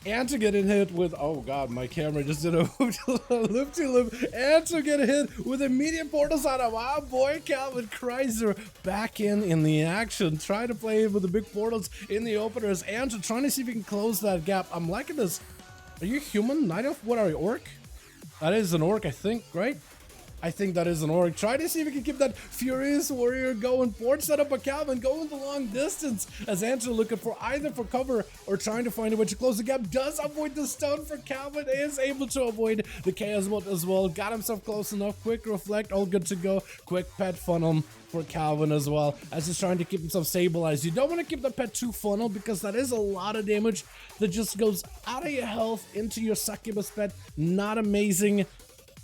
and to getting hit with, oh god, my camera just did a loop-to-loop, and to get hit with immediate portals on him. Wow, boy, Calvin Kreiser back in the action, trying to play with the big portals in the openers, and to trying to see if he can close that gap. I'm liking this. Are you human? Night Elf? What are you, orc? That is an orc, I think, right? I think that is an orc. Try to see if we can keep that Furious Warrior going. Port set up by Calvin, going the long distance as Angela looking for either for cover or trying to find a way to close the gap. Does avoid the stun for Calvin, is able to avoid the Chaos Bolt as well. Got himself close enough. Quick reflect, all good to go. Quick pet funnel for Calvin as well, as he's trying to keep himself stabilized. You don't want to keep the pet too funnel because that is a lot of damage that just goes out of your health into your succubus pet. Not amazing.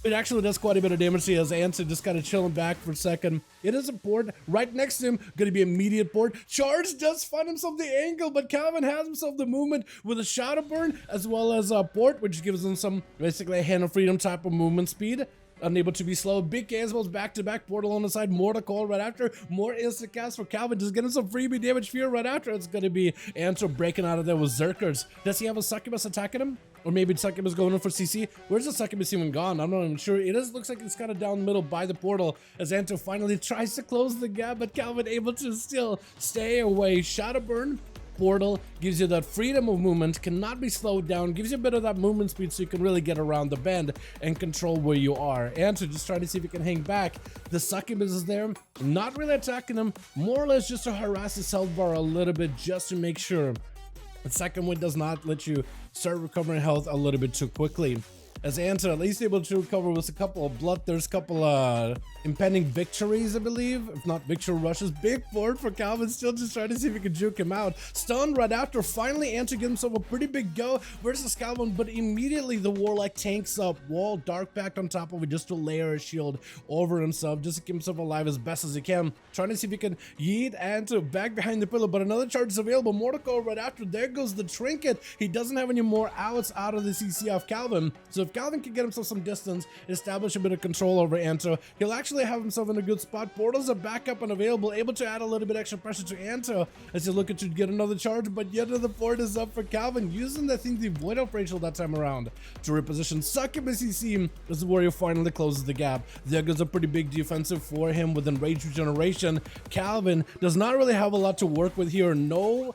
It actually does quite a bit of damage to as Anson just kind of chilling back for a second. It is a port right next to him, going to be immediate port. Charge does find himself the angle, but Calvin has himself the movement with a Shadow Burn as well as a port, which gives him some basically a Hand of Freedom type of movement speed. Unable to be slow. Big Gazebells back-to-back portal on the side. More to call right after. More instant cast for Calvin. Just getting some freebie damage fear right after. It's going to be Anto breaking out of there with Zerkers. Does he have a Succubus attacking him? Or maybe Succubus going in for CC? Where's the Succubus even gone? I'm not even sure. It looks like it's kind of down the middle by the portal as Anto finally tries to close the gap, but Calvin able to still stay away. Shadow Burn. Portal gives you that freedom of movement, cannot be slowed down, gives you a bit of that movement speed so you can really get around the bend and control where you are. And to just try to see if you can hang back. The Succubus is there, not really attacking him, more or less just to harass his health bar a little bit just to make sure. The second wind does not let you start recovering health a little bit too quickly. As Anta at least able to recover with a couple of blood, there's a couple impending victories, I believe, if not victory rushes. Big board for Calvin, still just trying to see if he can juke him out. Stunned right after, finally Anta gives himself a pretty big go versus Calvin, but immediately the Warlock tanks up. Wall, Dark Pact on top of it just to layer a shield over himself, just to keep himself alive as best as he can. Trying to see if he can yeet Anta back behind the pillar, but another charge is available. Mortical right after, there goes the trinket. He doesn't have any more outs out of the CC off Calvin, so if Calvin can get himself some distance, establish a bit of control over Anto, he'll actually have himself in a good spot. Portals are back up and available, able to add a little bit extra pressure to Anto as he's looking to get another charge, but yet another port is up for Calvin, using I think the Void of Rachel that time around to reposition Succubus CC as the Warrior finally closes the gap. There goes a pretty big defensive for him with Enraged Regeneration. Calvin does not really have a lot to work with here. No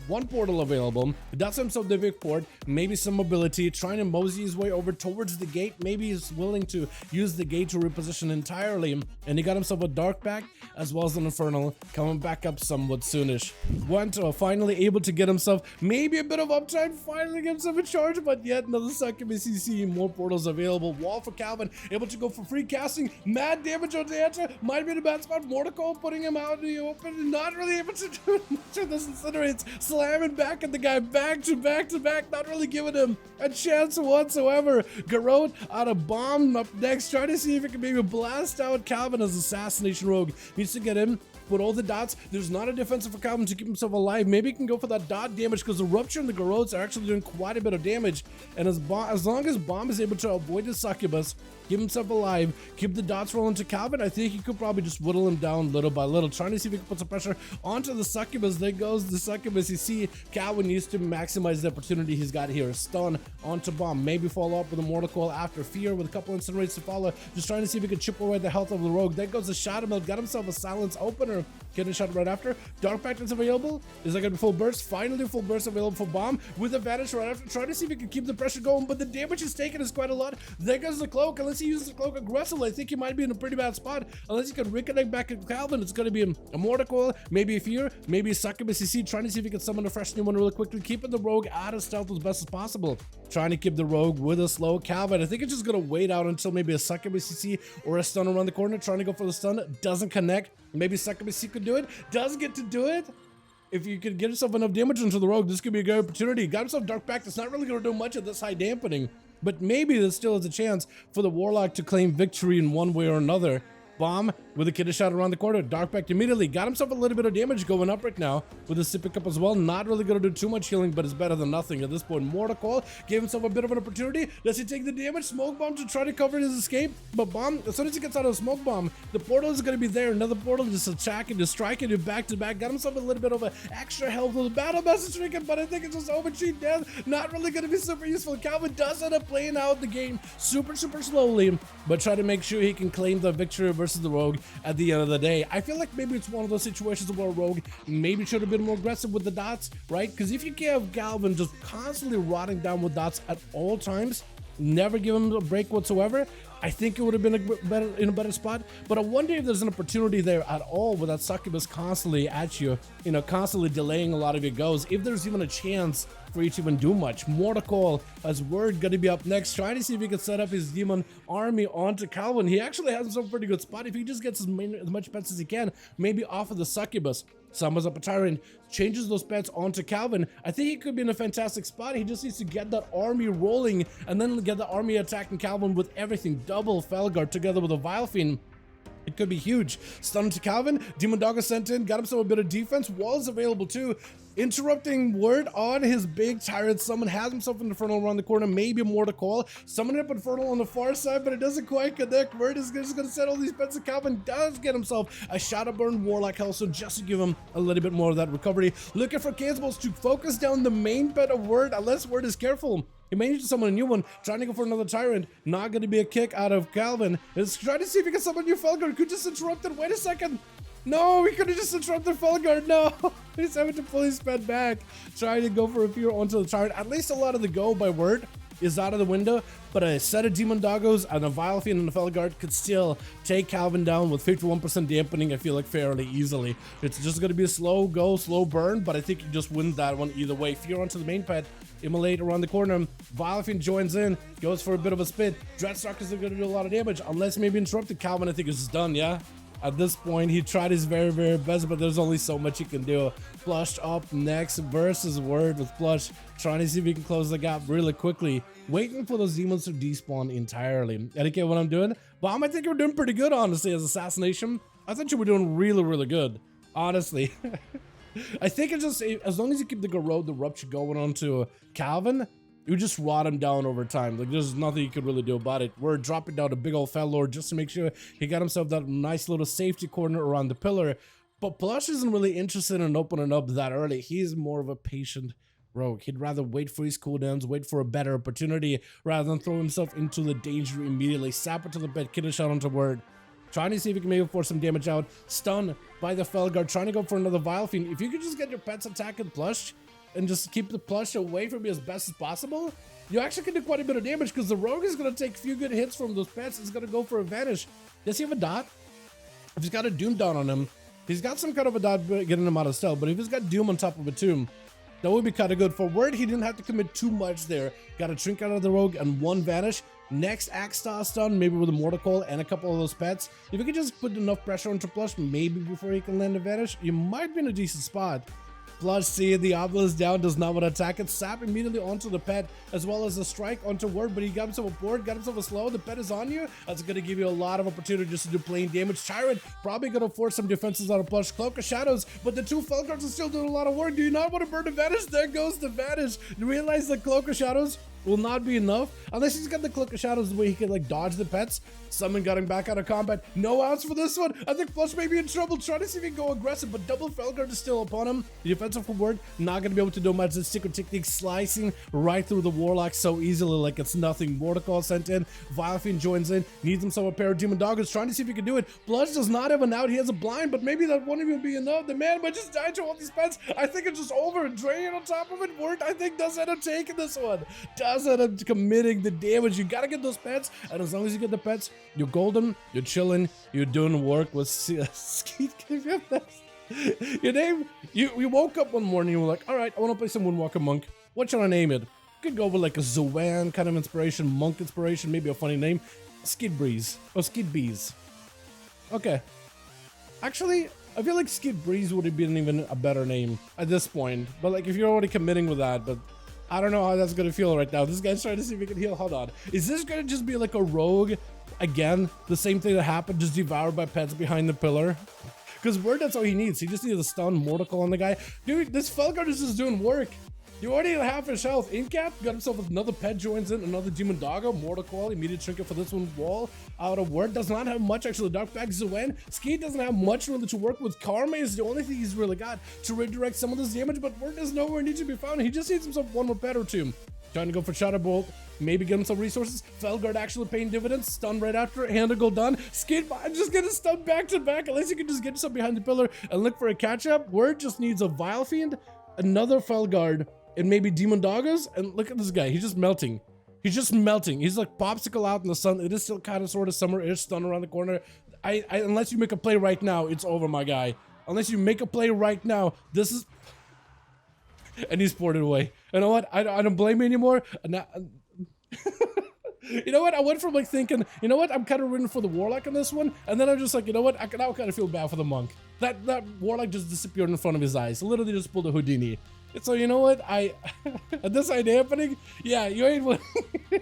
one portal available. He does himself the big port, maybe some mobility, trying to mosey his way over towards the gate. Maybe he's willing to use the gate to reposition entirely, and he got himself a Dark Pact as well as an Infernal coming back up somewhat soonish. Went finally able to get himself maybe a bit of uptime, finally get himself a charge, but yet another Succubus CC, more portals available. Wall for Calvin, able to go for free casting, mad damage on the answer, might be in a bad spot. Mortical putting him out in the open, not really able to do much of this incinerates. Slamming back at the guy back to back, not really giving him a chance whatsoever. Garrote out of bomb up next, trying to see if he can maybe blast out Calvin as Assassination Rogue. Needs to get in, put all the dots. There's not a defensive for Calvin to keep himself alive. Maybe he can go for that dot damage because the Rupture and the Garrotes are actually doing quite a bit of damage. And as long as Bomb is able to avoid the Succubus, keep himself alive, keep the dots rolling to Calvin, I think he could probably just whittle him down little by little, trying to see if he can put some pressure onto the Succubus. There goes the Succubus. You see, Calvin needs to maximize the opportunity he's got here. Stun onto Bomb, maybe follow up with a Mortal Coil after Fear with a couple incinerates to follow, just trying to see if he can chip away the health of the Rogue. There goes the Shadow Meld, got himself a Silence Opener, getting a shot right after. Dark Pact is available. Is that gonna be full burst? Finally full burst available for Bomb with advantage right after, trying to see if he can keep the pressure going, but the damage he's taken is quite a lot. There goes the Cloak. Unless he uses the Cloak aggressively, I think he might be in a pretty bad spot. Unless he can reconnect back at Calvin, it's gonna be a Mortal Coil, maybe a Fear, maybe a Succubus CC, trying to see if he can summon a fresh new one really quickly, keeping the Rogue out of stealth as best as possible. Trying to keep the Rogue with a slow Calvin. I think it's just gonna wait out until maybe a Succubus CC or a stun around the corner, trying to go for the stun, doesn't connect. Maybe Succubus CC could do it, does get to do it. If you could get yourself enough damage into the Rogue, this could be a good opportunity. Got himself Dark Pact. It's not really going to do much of this high dampening, but maybe there still is a chance for the Warlock to claim victory in one way or another. Bomb with a kidder shot around the corner. Darkback immediately got himself a little bit of damage going up right now with a sip pickup as well. Not really going to do too much healing, but it's better than nothing at this point. Mortal gave himself a bit of an opportunity. Does he take the damage? Smoke bomb to try to cover his escape, but bomb, as soon as he gets out of the smoke bomb, the portal is going to be there. Another portal just attacking, just striking you back to back. Got himself a little bit of an extra health with the battle message trinket, but I think it's just overcheat death. Not really going to be super useful. Calvin does end up playing out the game super slowly, but try to make sure he can claim the victory versus the rogue at the end of the day. I feel like maybe it's one of those situations where rogue maybe should have been more aggressive with the dots, right? Because if you can have Calvin just constantly rotting down with dots at all times, never give him a break whatsoever, I think it would have been in a better spot. But I wonder if there's an opportunity there at all with that succubus constantly at you, constantly delaying a lot of your goes. If there's even a chance for you to even do much. Mortal as word gonna be up next, trying to see if he can set up his demon army onto Calvin. He actually has some pretty good spot. If he just gets as much pets as he can, maybe off of the succubus, summons up a tyrant, changes those pets onto Calvin, I think he could be in a fantastic spot. He just needs to get that army rolling and then get the army attacking Calvin with everything. Double Felguard together with a Vile Fiend. It could be huge. Stun to Calvin. Demon Doggo sent in, got himself a bit of defense. Walls available too. Interrupting word on his big tyrant. Someone has himself an Infernal around the corner. Maybe more to call. Summoning up Infernal on the far side, but it doesn't quite connect. Word is just going to set all these pets. And Calvin does get himself a Shadowburn Warlock also just to give him a little bit more of that recovery. Looking for Cannibals to focus down the main pet of Word, unless Word is careful. He may need to summon a new one, trying to go for another tyrant. Not going to be a kick out of Calvin. Is trying to see if he can summon a new Felguard. Could just interrupt it. Wait a second. No, he could have just interrupted Felguard. No, he's having to pull his pet back. Trying to go for a fear onto the tyrant. At least a lot of the go by Word is out of the window, but a set of Demon Doggos and a Vile Fiend and a Felguard could still take Calvin down with 51% dampening, I feel like, fairly easily. It's just going to be a slow go, slow burn, but I think he just wins that one either way. Fear onto the main pet, Immolate around the corner, Vile Fiend joins in, goes for a bit of a spit. Dreadstalkers are going to do a lot of damage, unless maybe interrupted. Calvin, I think, is done, yeah? At this point, he tried his very best, but there's only so much he can do. Plush up next versus Word with Plush, trying to see if he can close the gap really quickly, waiting for those demons to despawn entirely. And get what I'm doing? Bomb, I think you're doing pretty good, honestly, as Assassination. I thought you were doing really good, honestly. I think it's just, as long as you keep the Garrote, the Rupture going onto Calvin, you just rot him down over time. Like, there's nothing you could really do about it. We're dropping down a big old Fell Lord just to make sure he got himself that nice little safety corner around the pillar. But Plush isn't really interested in opening up that early. He's more of a patient rogue. He'd rather wait for his cooldowns, wait for a better opportunity, rather than throw himself into the danger immediately. Sap it to the bed, kidder shot onto Word. Trying to see if he can maybe force some damage out. Stun by the Felguard, trying to go for another Vile Fiend. If you could just get your pets attacking Plush, and just keep the Plush away from you as best as possible, you actually can do quite a bit of damage, because the rogue is going to take a few good hits from those pets. It's going to go for a vanish. Does he have a dot? If he's got a Doom down on him, he's got some kind of a dot getting him out of stealth, but if he's got Doom on top of it too, that would be kind of good. For Word, he didn't have to commit too much there. Got a Trinket out of the rogue and one vanish. Next, Axe Star stun, maybe with a Mortal Coil and a couple of those pets. If you could just put enough pressure onto Plush, maybe before he can land a vanish, you might be in a decent spot. Plush, see the Obelisk down, does not want to attack it. Sap immediately onto the pet, as well as a strike onto Word, but he got himself a board, got himself a slow. The pet is on you. That's going to give you a lot of opportunity just to do plain damage. Tyrant probably going to force some defenses out of Plush. Cloak of Shadows, but the two Felguards are still doing a lot of work. Do you not want to burn the Vanish? There goes the Vanish. You realize the Cloak of Shadows will not be enough unless he's got the Cloak of Shadows where he can like dodge the pets. Summon got him back out of combat. No outs for this one. I think Plush may be in trouble. Trying to see if he can go aggressive, but double Felguard is still upon him. The defensive for Word not going to be able to do much. The secret technique slicing right through the Warlock so easily like it's nothing. Mortal sent in. Vile Fiend joins in. Needs himself a pair of Demon Doggers. Trying to see if he can do it. Plush does not have an out. He has a blind, but maybe that won't even be enough. The man might just die to all these pets. I think it's just over. And Drain on top of it. Word, I think, does end up taking this one. Does end up committing the damage. You gotta get those pets, and as long as you get the pets, you're golden, you're chilling, you're doing work with Skeet. Your name, you woke up one morning and you were like, all right, I want to play some Windwalker Monk. What should I name it? Could go with like a Zoan kind of inspiration, monk inspiration, maybe a funny name. Skid Breeze or Skid Bees. Okay. Actually, I feel like Skid Breeze would have been even a better name at this point. But like if you're already committing with that, but I don't know how that's gonna feel right now. This guy's trying to see if he can heal. Hold on. Is this gonna just be like a rogue Again, the same thing that happened, just devoured by pets behind the pillar. Because Word, that's all he needs. He just needs a stun Mortical on the guy. Dude, this Felguard is just doing work. You already have half his health. Incap got himself another pet, joins in, another Demon Doggo, Mortical, immediate trinket for this one. Wall out of Word, does not have much actually. Dark Bag Zuen. Ski doesn't have much really to work with. Karma is the only thing he's really got to redirect some of this damage, but Word is nowhere needs to be found. He just needs himself one more pet or two. Trying to go for Shadow Bolt, maybe get him some resources. Felguard actually paying dividends. Stun right after it. Hand go done. Skid just getting stunned back to back. At least you can just get yourself behind the pillar and look for a catch up. Word just needs a Vile Fiend, another Felguard, and maybe Demon Doggers. And look at this guy. He's just melting. He's just melting. He's like popsicle out in the sun. It is still kind of sort of summer-ish. Stun around the corner. Unless you make a play right now, it's over, my guy. Unless you make a play right now, this is... And he's poured it away. You know what? I don't blame you anymore. You know what? I went from like thinking, you know what? I'm kind of rooting for the Warlock in this one. And then I'm just like, you know what? I now kind of feel bad for the Monk. That Warlock just disappeared in front of his eyes. Literally just pulled a Houdini. So you know what? This ain't happening. Yeah, you ain't winning.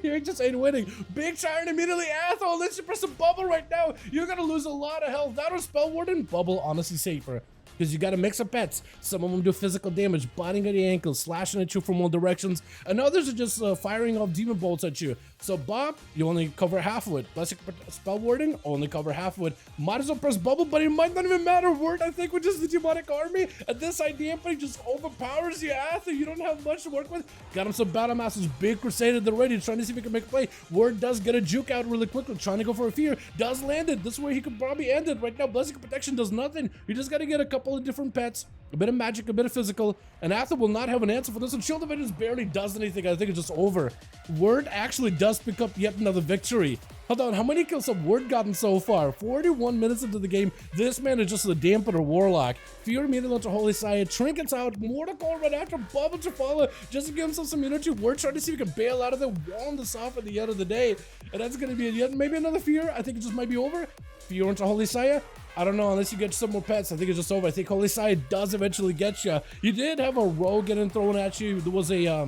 You just ain't winning. Big Tyrant immediately. Athol, let's you press a bubble right now. You're gonna lose a lot of health. That or Spell Warden. Bubble, honestly safer. Because you got a mix of pets. Some of them do physical damage, biting at the ankles, slashing at you from all directions, and others are just firing off demon bolts at you. So Bob, you only cover half of it. Basic spell warding, only cover half of it. Might as well press bubble, but it might not even matter. Word, I think, with just the demonic army, and this idea just overpowers you. After you don't have much to work with. Got him some Battle Masters, big Crusader at the ready, trying to see if he can make a play. Word does get a juke out really quickly, trying to go for a fear. Does land it. This is where he could probably end it. Right now, Blessing Protection does nothing. You just got to get a couple of different pets, a bit of magic, a bit of physical, and Athel will not have an answer for this, and Shield of Vengeance barely does anything. I think it's just over. Word actually does pick up yet another victory. Hold on, how many kills have Word gotten so far? 41 minutes into the game. This man is just a dampener Warlock. Fear immediately onto Holy Sire, Trinkets out, Mortical right after, Bubble to follow, just to give himself some unity. Word trying to see if he can bail out of there, wall this off at the end of the day, and that's going to be yet maybe another Fear. I think it just might be over. Fear into Holy Sire. I don't know, unless you get some more pets, I think it's just over. I think Holy Sire does eventually get you. You did have a rogue getting thrown at you. There was a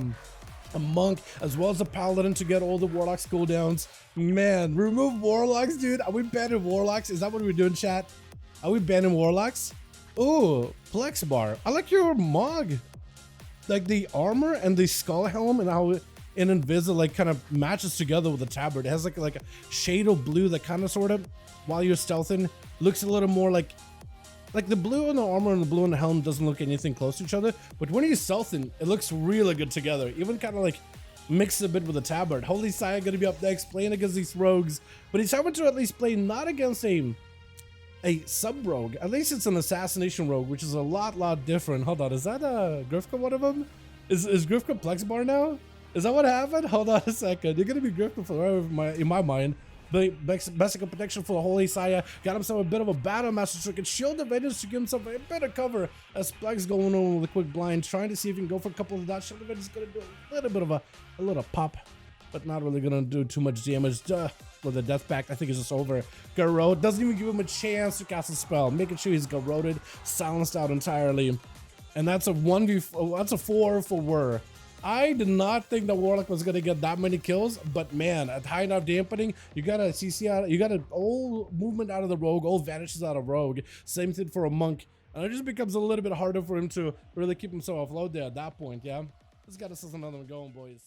monk as well as a paladin to get all the warlocks cooldowns. Man, remove warlocks, dude. Are we banning warlocks? Is that what we're doing, chat? Are we banning warlocks? Ooh, Plex Bar. I like your mog. Like the armor and the skull helm and how in Invisible like kind of matches together with the tabard. It has like a shade of blue that kind of sort of, while you're stealthing, looks a little more like the blue in the armor and the blue in the helm doesn't look anything close to each other, but when he's stealthing, it looks really good together. Even kind of like mix a bit with the tabard. Holy Sire gonna be up next, playing against these rogues, but he's having to at least play not against a sub rogue. At least it's an assassination rogue, which is a lot different. Hold on, is that Grifka one of them? Is Grifka Plex Bar now? Is that what happened? Hold on a second. You're gonna be Grifka forever in my mind. But basic protection for the Holy Sire. Got himself a bit of a Battle Master Circuit. Shield of Vengeance to give himself a bit of cover as Plex going on with a quick blind, trying to see if he can go for a couple of dots. Shield of Vengeance is gonna do a little bit of a little pop, but not really gonna do too much damage. With the Death Pact, I think it's just over. Garrot doesn't even give him a chance to cast a spell, making sure he's garroted, silenced out entirely. And that's a 1v4, that's a 4 for Whir. I did not think the Warlock was going to get that many kills, but man, at high enough dampening, you got a CC out, you got an old movement out of the Rogue, old vanishes out of Rogue. Same thing for a Monk. And it just becomes a little bit harder for him to really keep himself afloat there at that point, yeah? This got us another one going, boys.